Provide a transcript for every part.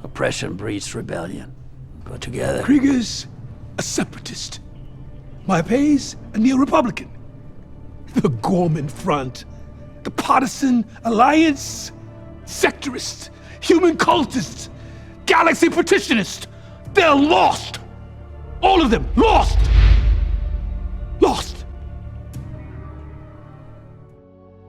Oppression breeds rebellion. Put together. Krieger's a separatist. Maipei's a neo-republican. The Gorman Front, the Partisan Alliance, sectorists, human cultists, galaxy petitionists. They're lost. All of them lost. Lost.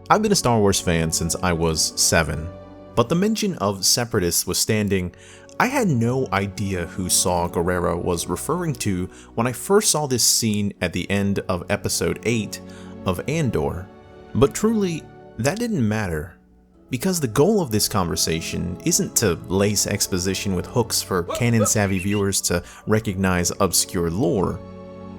I've been a Star Wars fan since I was 7, but the mention of separatists was standing. I had no idea who Saw Gerrera was referring to when I first saw this scene at the end of episode 8 of Andor. But truly, that didn't matter, because the goal of this conversation isn't to lace exposition with hooks for canon-savvy viewers to recognize obscure lore,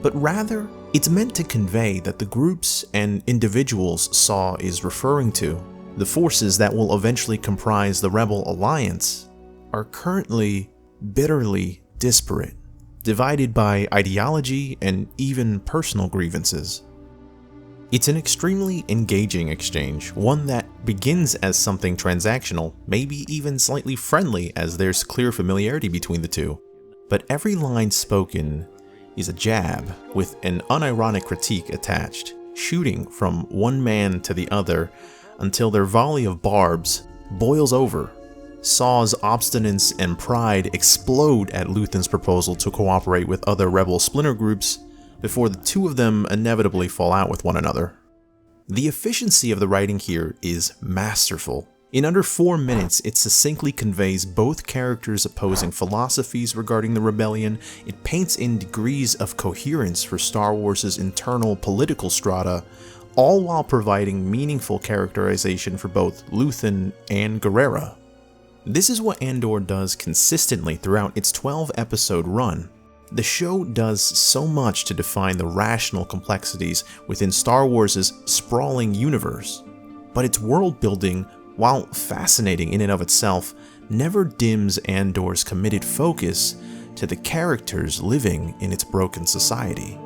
but rather, it's meant to convey that the groups and individuals Saw is referring to, the forces that will eventually comprise the Rebel Alliance, are currently bitterly disparate, divided by ideology and even personal grievances. It's an extremely engaging exchange, one that begins as something transactional, maybe even slightly friendly as there's clear familiarity between the two. But every line spoken is a jab with an unironic critique attached, shooting from one man to the other until their volley of barbs boils over. Saw's obstinance and pride explode at Luthen's proposal to cooperate with other rebel splinter groups before the two of them inevitably fall out with one another. The efficiency of the writing here is masterful. In under 4 minutes, it succinctly conveys both characters' opposing philosophies regarding the rebellion. It paints in degrees of coherence for Star Wars' internal political strata, all while providing meaningful characterization for both Luthen and Gerrera. This is what Andor does consistently throughout its 12-episode run. The show does so much to define the rational complexities within Star Wars' sprawling universe, but its world building, while fascinating in and of itself, never dims Andor's committed focus to the characters living in its broken society.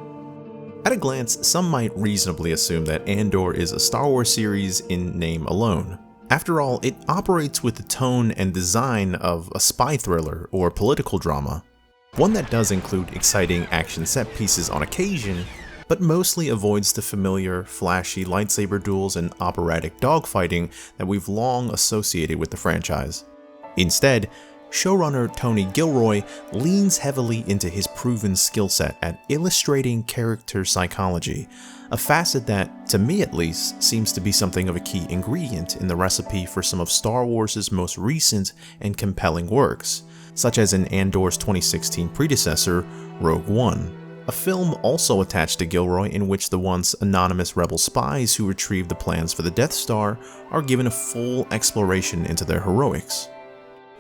At a glance, some might reasonably assume that Andor is a Star Wars series in name alone. After all, it operates with the tone and design of a spy thriller or political drama, one that does include exciting action set pieces on occasion, but mostly avoids the familiar, flashy lightsaber duels and operatic dogfighting that we've long associated with the franchise. Instead, showrunner Tony Gilroy leans heavily into his proven skill set at illustrating character psychology, a facet that, to me at least, seems to be something of a key ingredient in the recipe for some of Star Wars' most recent and compelling works, such as in Andor's 2016 predecessor, Rogue One, a film also attached to Gilroy in which the once anonymous rebel spies who retrieved the plans for the Death Star are given a full exploration into their heroics.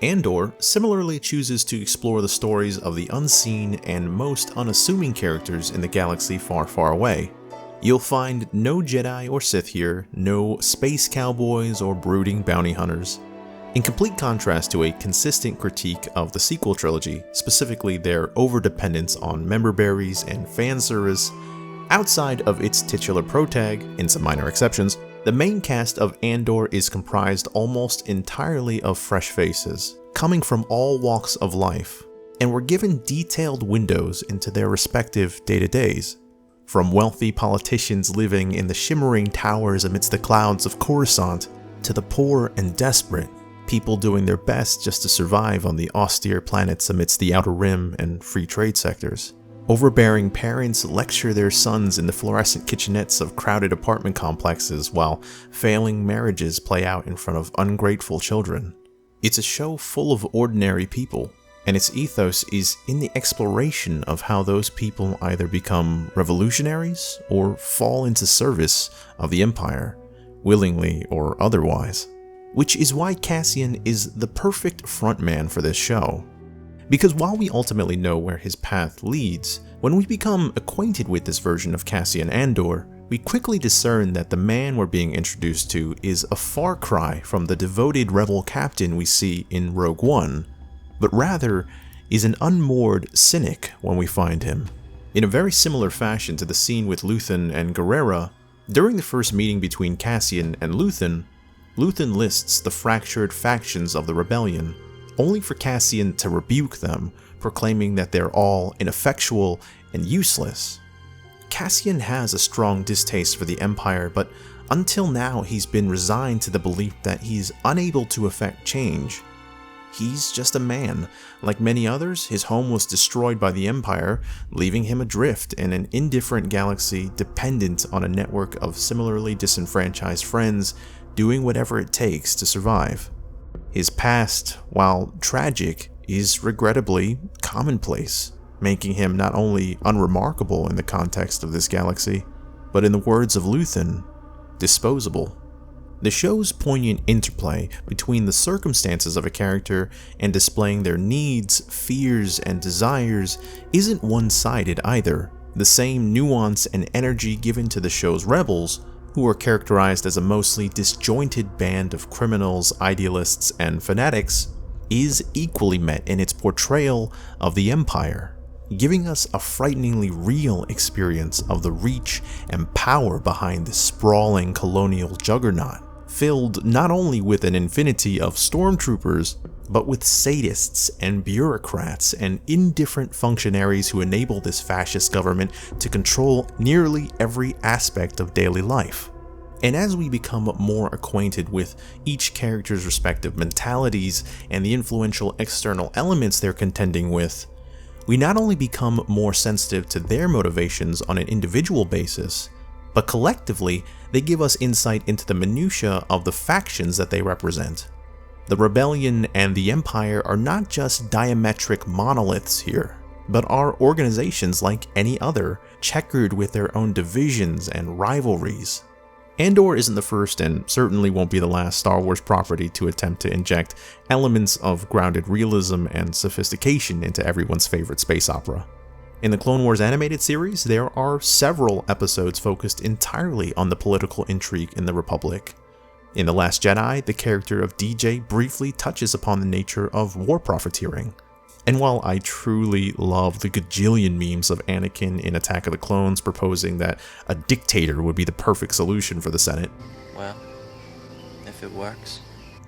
Andor similarly chooses to explore the stories of the unseen and most unassuming characters in the galaxy far, far away. You'll find no Jedi or Sith here, no space cowboys or brooding bounty hunters. In complete contrast to a consistent critique of the sequel trilogy, specifically their overdependence on member berries and fan service, outside of its titular protag, in some minor exceptions, the main cast of Andor is comprised almost entirely of fresh faces, coming from all walks of life, and were given detailed windows into their respective day-to-days. From wealthy politicians living in the shimmering towers amidst the clouds of Coruscant, to the poor and desperate, people doing their best just to survive on the austere planets amidst the Outer Rim and free trade sectors. Overbearing parents lecture their sons in the fluorescent kitchenettes of crowded apartment complexes while failing marriages play out in front of ungrateful children. It's a show full of ordinary people, and its ethos is in the exploration of how those people either become revolutionaries or fall into service of the Empire, willingly or otherwise. Which is why Cassian is the perfect frontman for this show. Because while we ultimately know where his path leads, when we become acquainted with this version of Cassian Andor, we quickly discern that the man we're being introduced to is a far cry from the devoted rebel captain we see in Rogue One, but rather is an unmoored cynic when we find him. In a very similar fashion to the scene with Luthen and Gerrera, during the first meeting between Cassian and Luthen lists the fractured factions of the rebellion, only for Cassian to rebuke them, proclaiming that they're all ineffectual and useless. Cassian has a strong distaste for the Empire, but until now he's been resigned to the belief that he's unable to effect change. He's just a man. Like many others, his home was destroyed by the Empire, leaving him adrift in an indifferent galaxy dependent on a network of similarly disenfranchised friends doing whatever it takes to survive. His past, while tragic, is regrettably commonplace, making him not only unremarkable in the context of this galaxy, but in the words of Luthen, disposable. The show's poignant interplay between the circumstances of a character and displaying their needs, fears, and desires isn't one-sided either. The same nuance and energy given to the show's rebels, who are characterized as a mostly disjointed band of criminals, idealists, and fanatics, is equally met in its portrayal of the Empire, giving us a frighteningly real experience of the reach and power behind this sprawling colonial juggernaut, filled not only with an infinity of stormtroopers, but with sadists and bureaucrats and indifferent functionaries who enable this fascist government to control nearly every aspect of daily life. And as we become more acquainted with each character's respective mentalities and the influential external elements they're contending with, we not only become more sensitive to their motivations on an individual basis, but collectively, they give us insight into the minutiae of the factions that they represent. The Rebellion and the Empire are not just diametric monoliths here, but are organizations like any other, checkered with their own divisions and rivalries. Andor isn't the first and certainly won't be the last Star Wars property to attempt to inject elements of grounded realism and sophistication into everyone's favorite space opera. In the Clone Wars animated series, there are several episodes focused entirely on the political intrigue in the Republic. In The Last Jedi, the character of DJ briefly touches upon the nature of war profiteering. And while I truly love the gajillion memes of Anakin in Attack of the Clones proposing that a dictator would be the perfect solution for the Senate, well, if it works.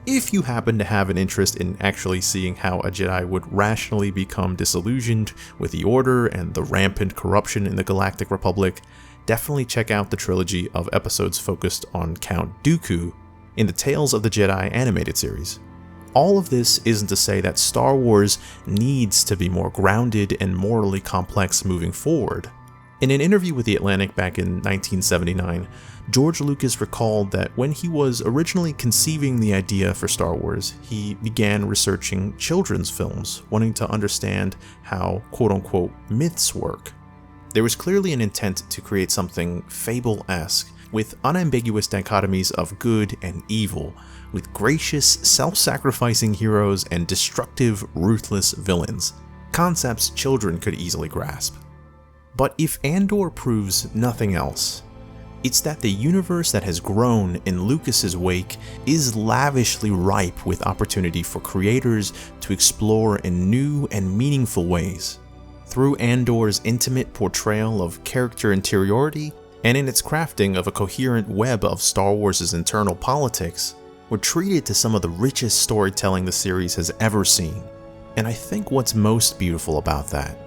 If you happen to have an interest in actually seeing how a Jedi would rationally become disillusioned with the Order and the rampant corruption in the Galactic Republic, definitely check out the trilogy of episodes focused on Count Dooku in the Tales of the Jedi animated series. All of this isn't to say that Star Wars needs to be more grounded and morally complex moving forward. In an interview with The Atlantic back in 1979, George Lucas recalled that when he was originally conceiving the idea for Star Wars, he began researching children's films, wanting to understand how quote-unquote myths work. There was clearly an intent to create something fable-esque, with unambiguous dichotomies of good and evil, with gracious, self-sacrificing heroes and destructive, ruthless villains, concepts children could easily grasp. But if Andor proves nothing else, it's that the universe that has grown in Lucas's wake is lavishly ripe with opportunity for creators to explore in new and meaningful ways. Through Andor's intimate portrayal of character interiority, and in its crafting of a coherent web of Star Wars' internal politics, we're treated to some of the richest storytelling the series has ever seen. And I think what's most beautiful about that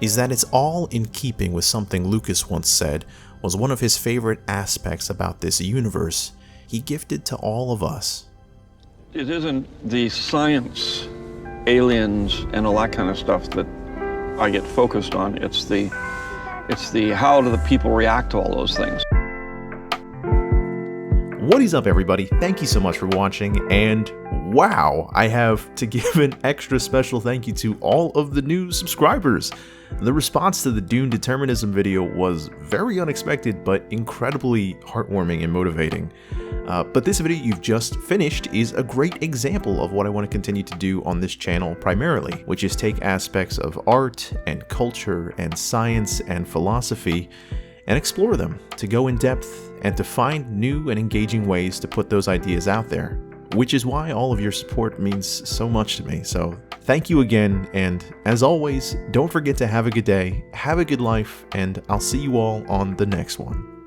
is that it's all in keeping with something Lucas once said was one of his favorite aspects about this universe he gifted to all of us. It isn't the science, aliens, and all that kind of stuff that I get focused on. It's the how do the people react to all those things. What is up, everybody? Thank you so much for watching, and wow, I have to give an extra special thank you to all of the new subscribers. The response to the Dune Determinism video was very unexpected, but incredibly heartwarming and motivating. But this video you've just finished is a great example of what I want to continue to do on this channel primarily, which is take aspects of art and culture and science and philosophy and explore them, to go in depth and to find new and engaging ways to put those ideas out there, which is why all of your support means so much to me. So thank you again, and as always, don't forget to have a good day, have a good life, and I'll see you all on the next one.